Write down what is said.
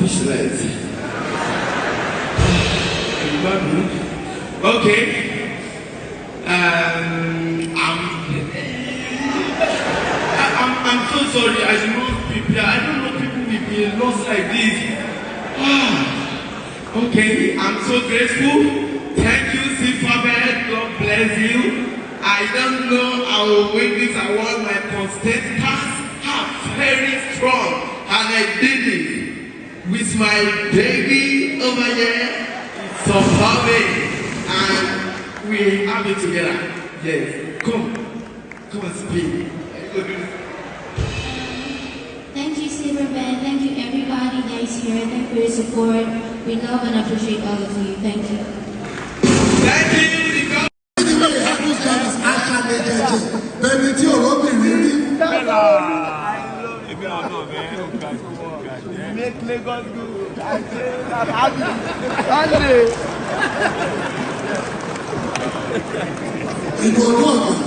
speechless. Okay. I'm so sorry. I did not prepare. I don't know people will be lost like this. Okay, I'm so grateful. Thank you, Sifabed. God bless you. I don't know I will win this award. My contestants are very strong, and I did it with my baby over here, Sofame, and we have it together. Yes, come and speak. Thank you, Silver Band. Thank you, everybody that is here. Thank you for your support. We love and appreciate all of you. Thank you. Thank you. Make Lagos good. I say that happy. Sunday.